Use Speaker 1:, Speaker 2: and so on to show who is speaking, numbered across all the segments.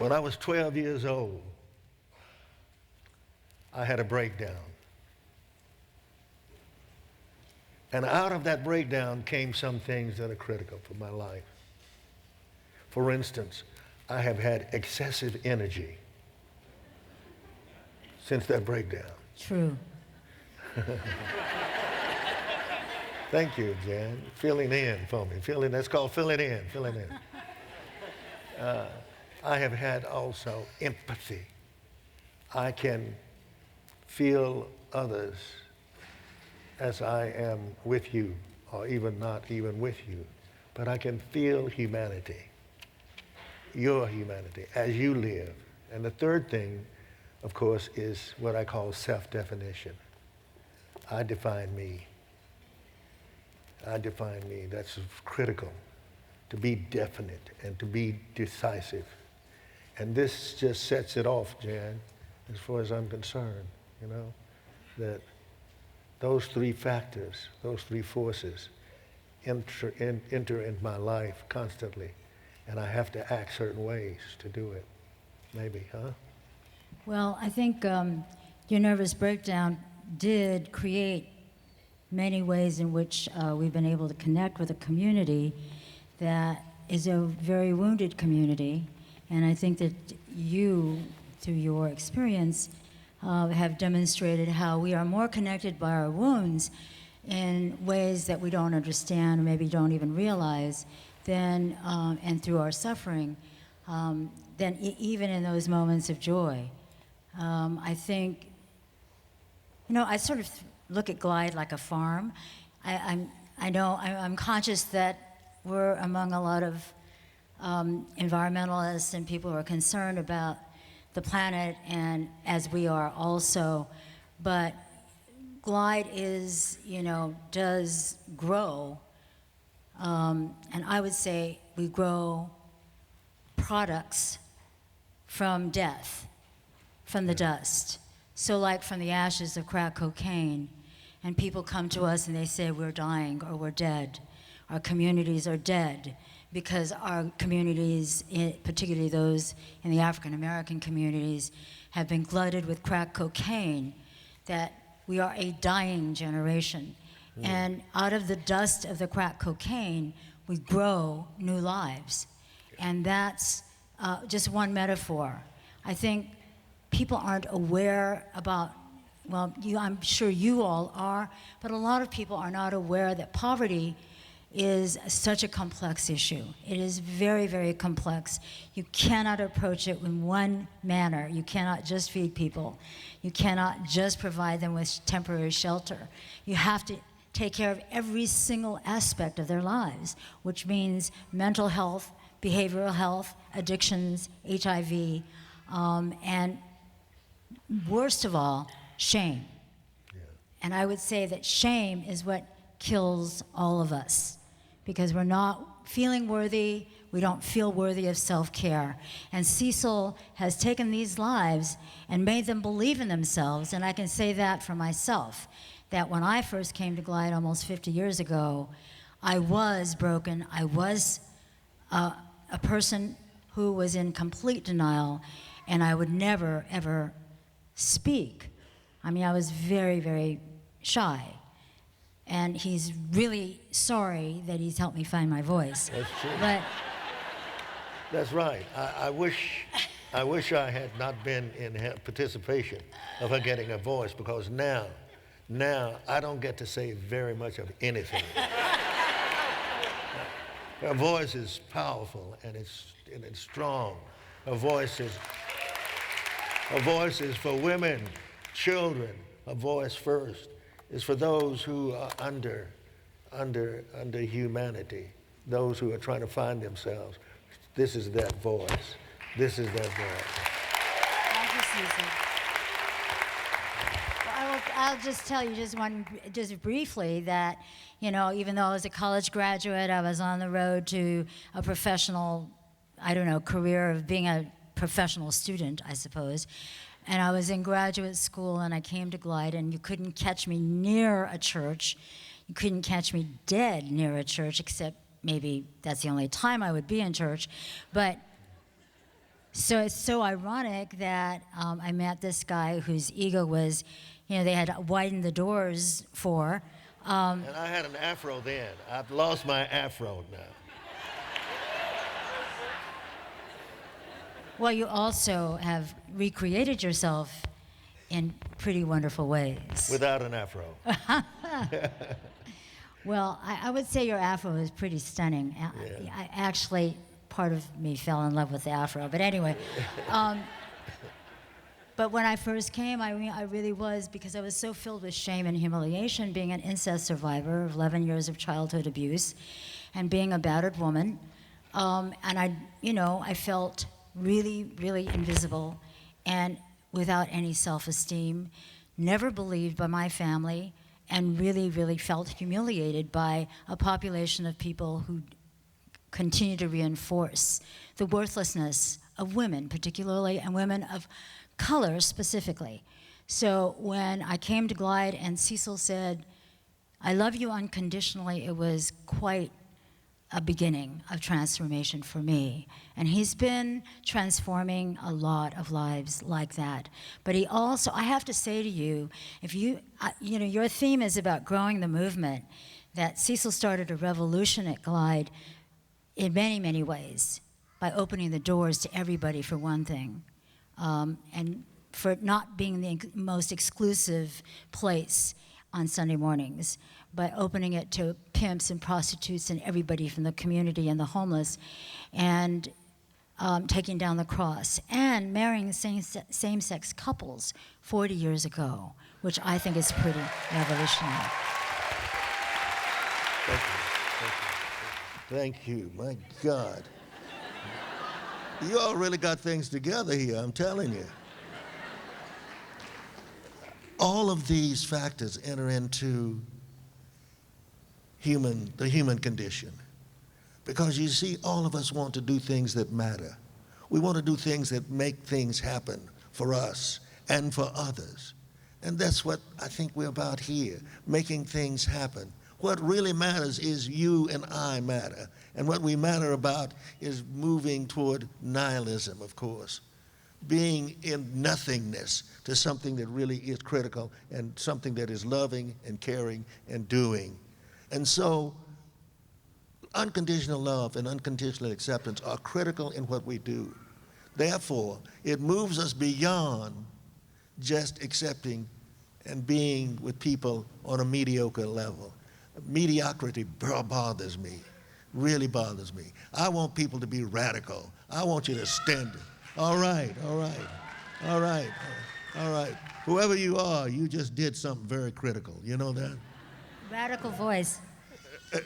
Speaker 1: When I was 12 years old, I had a breakdown. And out of that breakdown came some things that are critical for my life. For instance, I have had excessive energy since that breakdown.
Speaker 2: True.
Speaker 1: Thank you, Jan. Filling in for me. That's called filling in, filling in. I have had also empathy. I can feel others as I am with you, or even not even with you, but I can feel humanity, your humanity, as you live. And the third thing, of course, is what I call self-definition. I define me. I define me. That's critical, to be definite and to be decisive. And this just sets it off, Jan, as far as I'm concerned, you know, that those three factors, those three forces enter into my life constantly, and I have to act certain ways to do it. Maybe, huh?
Speaker 2: Well, I think your nervous breakdown did create many ways in which we've been able to connect with a community that is a very wounded community. And I think that you, through your experience, have demonstrated how we are more connected by our wounds in ways that we don't understand, or maybe don't even realize, than, and through our suffering, than even in those moments of joy. I think, you know, I sort of look at Glide like a farm. I'm conscious that we're among a lot of environmentalists and people who are concerned about the planet, and as we are also, but Glide is, you know, does grow, and I would say we grow products from death, from the dust. So like from the ashes of crack cocaine, and people come to us and they say we're dying or we're dead. Our communities are dead because our communities, particularly those in the African American communities, have been glutted with crack cocaine, that we are a dying generation. And out of the dust of the crack cocaine, we grow new lives. And that's just one metaphor. I think people aren't aware about, well, I'm sure you all are, but a lot of people are not aware that poverty is such a complex issue. It is very, very complex. You cannot approach it in one manner. You cannot just feed people. You cannot just provide them with temporary shelter. You have to take care of every single aspect of their lives, which means mental health, behavioral health, addictions, HIV, and worst of all, shame. Yeah. And I would say that shame is what kills all of us, because we're not feeling worthy, we don't feel worthy of self-care. And Cecil has taken these lives and made them believe in themselves, and I can say that for myself, that when I first came to Glide almost 50 years ago, I was broken. I was a person who was in complete denial, and I would never, ever speak. I mean, I was very, very shy. And he's really sorry that he's helped me find my voice.
Speaker 1: That's true.
Speaker 2: But
Speaker 1: that's right. I wish I had not been in participation of her getting a voice, because now I don't get to say very much of anything. Her voice is powerful and it's strong. Her voice is for women, children. Her voice first is for those who are under humanity, those who are trying to find themselves. This is that voice. This is that voice.
Speaker 2: thank you, Cecil. Well, I'll just tell you just briefly that, you know, even though I was a college graduate, I was on the road to a professional, career of being a professional student, I suppose. And I was in graduate school, and I came to Glide, and you couldn't catch me near a church. You couldn't catch me dead near a church, except maybe that's the only time I would be in church. But So it's so ironic that I met this guy whose ego was, they had widened the doors for.
Speaker 1: And I had an afro then. I've lost my afro now.
Speaker 2: Well, you also have recreated yourself in pretty wonderful ways.
Speaker 1: Without an afro.
Speaker 2: Well, I would say your afro is pretty stunning.
Speaker 1: Yeah.
Speaker 2: I actually, part of me fell in love with the afro. But anyway, but when I first came, I really was, because I was so filled with shame and humiliation, being an incest survivor of 11 years of childhood abuse and being a battered woman. And I felt really, really invisible and without any self-esteem, never believed by my family, and really, really felt humiliated by a population of people who continue to reinforce the worthlessness of women, particularly, and women of color specifically. So when I came to Glide and Cecil said, "I love you unconditionally," it was quite a beginning of transformation for me. And he's been transforming a lot of lives like that. But he also, I have to say to you, if your theme is about growing the movement, that Cecil started a revolution at Glide in many, many ways, by opening the doors to everybody, for one thing, and for not being the most exclusive place on Sunday mornings, by opening it to pimps and prostitutes and everybody from the community and the homeless, and taking down the cross, and marrying same-sex couples 40 years ago, which I think is pretty revolutionary.
Speaker 1: Thank you. Thank you. My God. You all really got things together here, I'm telling you. All of these factors enter into the human condition. Because you see, all of us want to do things that matter. We want to do things that make things happen for us and for others. And that's what I think we're about here, making things happen. What really matters is you and I matter. And what we matter about is moving toward nihilism, of course. Being in nothingness to something that really is critical, and something that is loving and caring and doing. And so unconditional love and unconditional acceptance are critical in what we do. Therefore, it moves us beyond just accepting and being with people on a mediocre level. Mediocrity bothers me, really bothers me. I want people to be radical. I want you to stand it. All right. Whoever you are, you just did something very critical. You know that?
Speaker 2: Radical voice.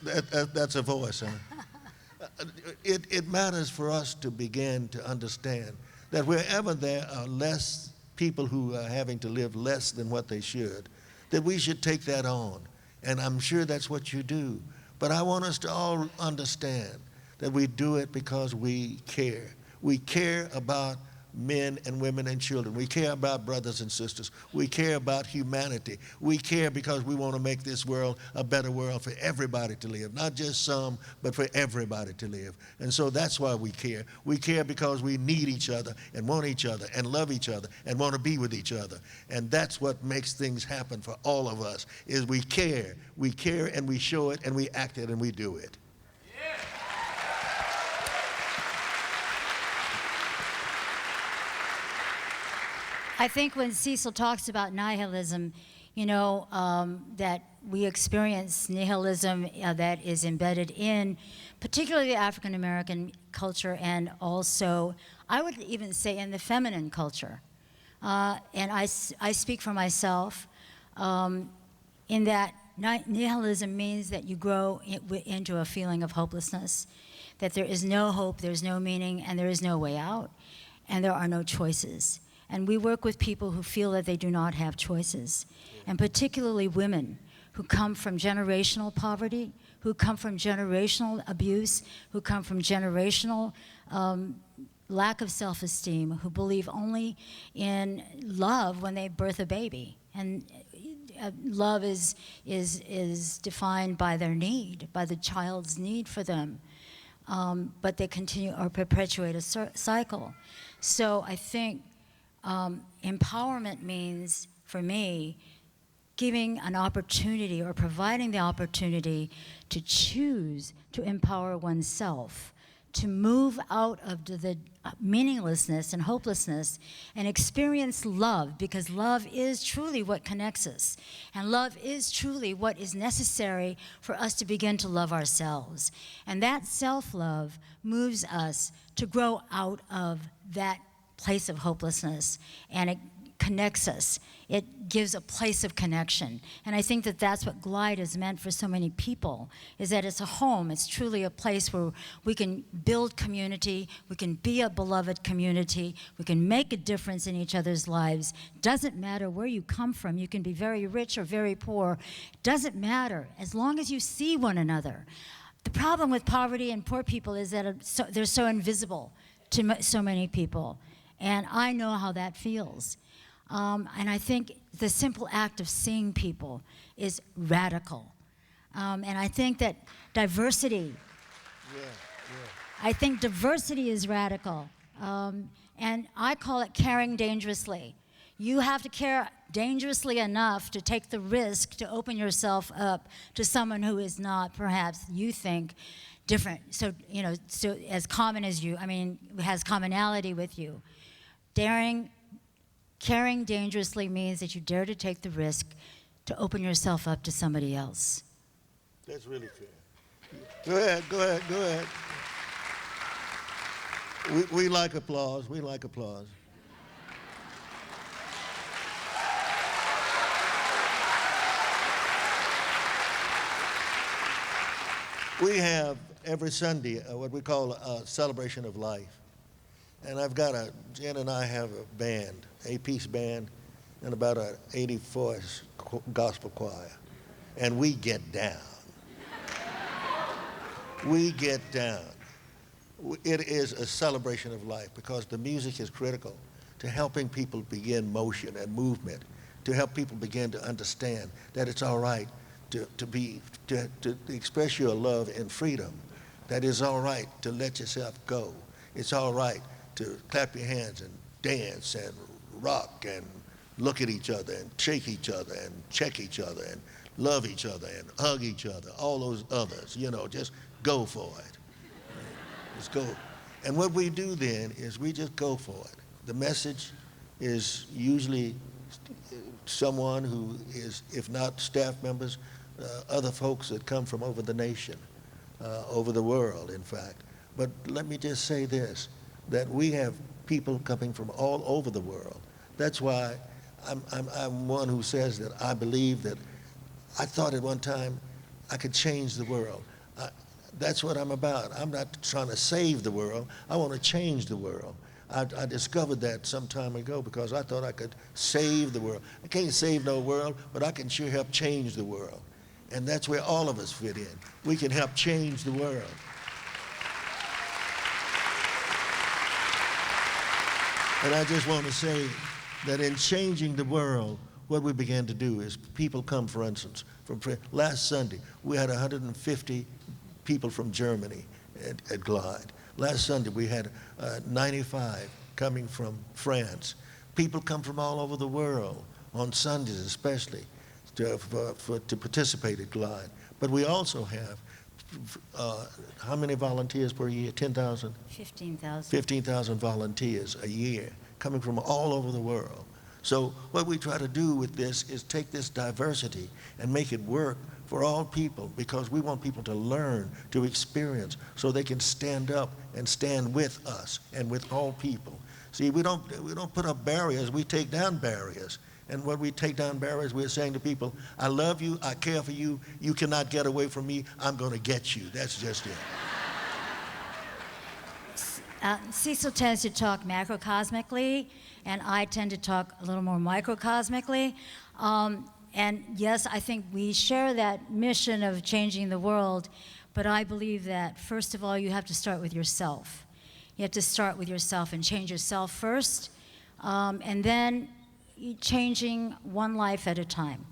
Speaker 1: That's a voice, huh? It matters for us to begin to understand that wherever there are less people who are having to live less than what they should, that we should take that on. And I'm sure that's what you do. But I want us to all understand that we do it because we care. We care about men and women and children. We care about brothers and sisters. We care about humanity. We care because we want to make this world a better world for everybody to live, not just some, but for everybody to live. And so that's why we care. We care because we need each other and want each other and love each other and want to be with each other. And that's what makes things happen for all of us, is we care. We care and we show it and we act it and we do it.
Speaker 2: I think when Cecil talks about nihilism, that we experience nihilism that is embedded in particularly the African American culture, and also, I would even say, in the feminine culture. And I speak for myself in that nihilism means that you grow into a feeling of hopelessness, that there is no hope, there's no meaning, and there is no way out, and there are no choices. And we work with people who feel that they do not have choices, and particularly women who come from generational poverty, who come from generational abuse, who come from generational lack of self-esteem, who believe only in love when they birth a baby. And love is defined by their need, by the child's need for them. But they continue or perpetuate a cycle. So I think empowerment means, for me, giving an opportunity or providing the opportunity to choose to empower oneself, to move out of the meaninglessness and hopelessness and experience love, because love is truly what connects us. And love is truly what is necessary for us to begin to love ourselves. And that self-love moves us to grow out of that place of hopelessness, and it connects us. It gives a place of connection. And I think that that's what Glide has meant for so many people, is that it's a home. It's truly a place where we can build community, we can be a beloved community, we can make a difference in each other's lives. Doesn't matter where you come from. You can be very rich or very poor. Doesn't matter, as long as you see one another. The problem with poverty and poor people is that they're so invisible to so many people. And I know how that feels. And I think the simple act of seeing people is radical. And I think that diversity, I think diversity is radical. And I call it caring dangerously. You have to care dangerously enough to take the risk to open yourself up to someone who is not, perhaps you think, different. So, so as common as you, has commonality with you. Caring dangerously means that you dare to take the risk to open yourself up to somebody else.
Speaker 1: That's really fair. Go ahead. We like applause. We like applause. We have every Sunday what we call a celebration of life. And Jen and I have a band, a-piece band, and about an 80-voice gospel choir. And we get down. We get down. It is a celebration of life because the music is critical to helping people begin motion and movement, to help people begin to understand that it's all right to express your love in freedom, that it's all right to let yourself go. It's all right to clap your hands and dance and rock and look at each other and shake each other and check each other and love each other and hug each other, all those others, just go for it. Just go. And what we do then is we just go for it. The message is usually someone who is, if not staff members, other folks that come from over the nation, over the world, in fact. But let me just say this, that we have people coming from all over the world. That's why I'm one who says that I believe that I thought at one time I could change the world. That's what I'm about. I'm not trying to save the world. I want to change the world. I discovered that some time ago because I thought I could save the world. I can't save no world, but I can sure help change the world. And that's where all of us fit in. We can help change the world. And I just want to say that in changing the world, what we began to do is people come, for instance, last Sunday, we had 150 people from Germany at Glide. Last Sunday, we had 95 coming from France. People come from all over the world, on Sundays especially, to participate at Glide. But we also have, how many volunteers per year? 10,000?
Speaker 2: 15,000.
Speaker 1: 15,000 volunteers a year coming from all over the world. So what we try to do with this is take this diversity and make it work for all people, because we want people to learn, to experience, so they can stand up and stand with us and with all people. See, we don't put up barriers, we take down barriers. And when we take down barriers, we're saying to people, I love you, I care for you, you cannot get away from me, I'm going to get you. That's just it.
Speaker 2: Cecil tends to talk macrocosmically, and I tend to talk a little more microcosmically. And yes, I think we share that mission of changing the world, but I believe that, first of all, you have to start with yourself. You have to start with yourself and change yourself first, and then changing one life at a time.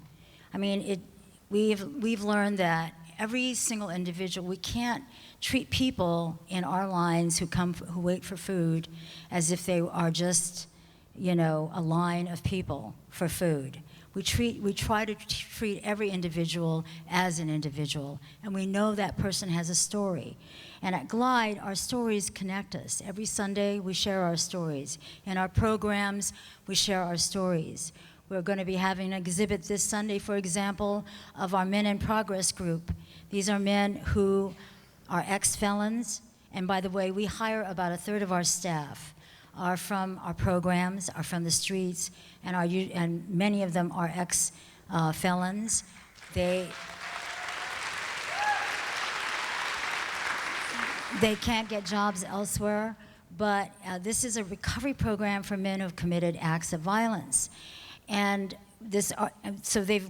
Speaker 2: I mean, we've learned that every single individual. We can't treat people in our lines who wait for food as if they are just, a line of people for food. We try to treat every individual as an individual, and we know that person has a story. And at Glide, our stories connect us. Every Sunday, we share our stories. In our programs, we share our stories. We're going to be having an exhibit this Sunday, for example, of our Men in Progress group. These are men who are ex-felons, and by the way, we hire about a third of our staff are from our programs, are from the streets, and many of them are ex-felons. They can't get jobs elsewhere, but this is a recovery program for men who've committed acts of violence. And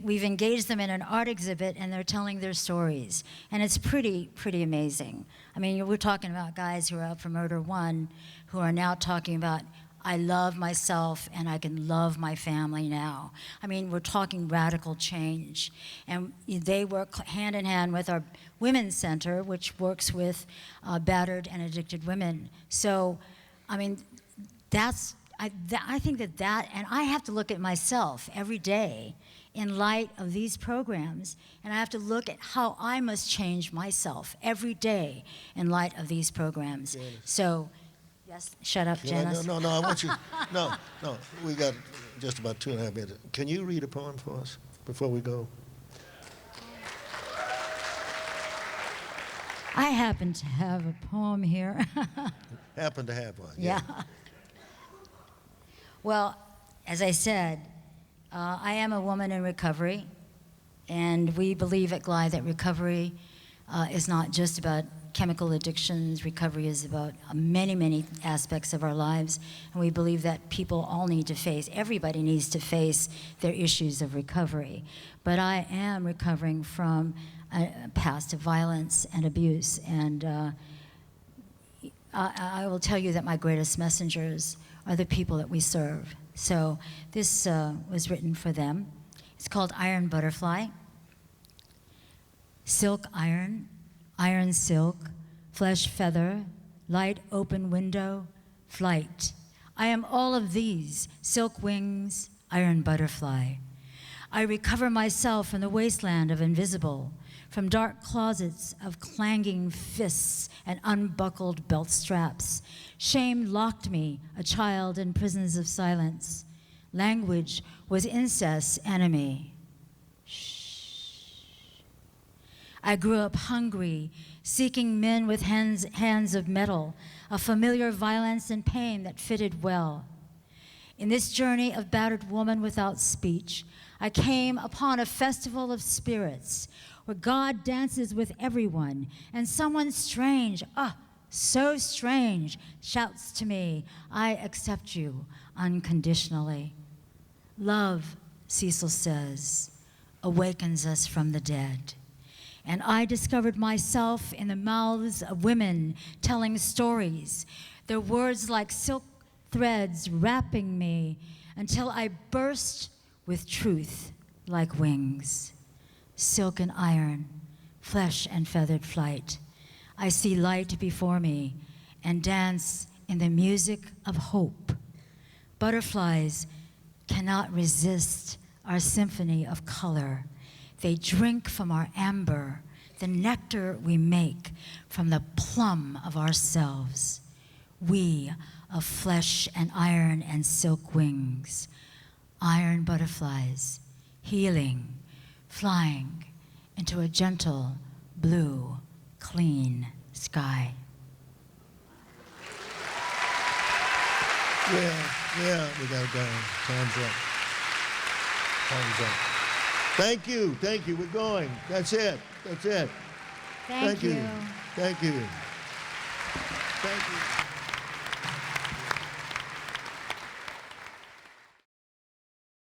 Speaker 2: we've engaged them in an art exhibit, and they're telling their stories. And it's pretty amazing. I mean, we're talking about guys who are out for murder one, who are now talking about, I love myself and I can love my family now. I mean, we're talking radical change. And they work hand in hand with our Women's Center, which works with battered and addicted women. So, I mean, I think that, and I have to look at myself every day in light of these programs, and I have to look at how I must change myself every day in light of these programs. Janice. So, yes, shut up, Janice.
Speaker 1: No, I want you, no, we got just about 2.5 minutes. Can you read a poem for us before we go?
Speaker 2: I happen to have a poem here.
Speaker 1: Happen to have one,
Speaker 2: yeah. Well, as I said, I am a woman in recovery, and we believe at Glide that recovery is not just about chemical addictions. Recovery is about many aspects of our lives, and we believe that people all need to face, everybody needs to face their issues of recovery. But I am recovering from a past of violence and abuse, and I will tell you that my greatest messengers are the people that we serve. So this was written for them. It's called Iron Butterfly. Silk iron, iron silk, flesh feather, light open window, flight. I am all of these, silk wings, iron butterfly. I recover myself from the wasteland of invisible, from dark closets of clanging fists and unbuckled belt straps. Shame locked me, a child in prisons of silence. Language was incest's enemy. Shh. I grew up hungry, seeking men with hands of metal, a familiar violence and pain that fitted well. In this journey of battered woman without speech, I came upon a festival of spirits where God dances with everyone, and someone strange, so strange, shouts to me, I accept you unconditionally. Love, Cecil says, awakens us from the dead. And I discovered myself in the mouths of women telling stories, their words like silk threads wrapping me until I burst with truth like wings. Silk and iron, flesh and feathered flight. I see light before me and dance in the music of hope. Butterflies cannot resist our symphony of color. They drink from our amber, the nectar we make from the plum of ourselves. We of flesh and iron and silk wings, iron butterflies, healing, flying into a gentle, blue, clean sky.
Speaker 1: Yeah, we gotta go. Time's up. Thank you. We're going. That's it.
Speaker 2: Thank you.
Speaker 1: Thank you.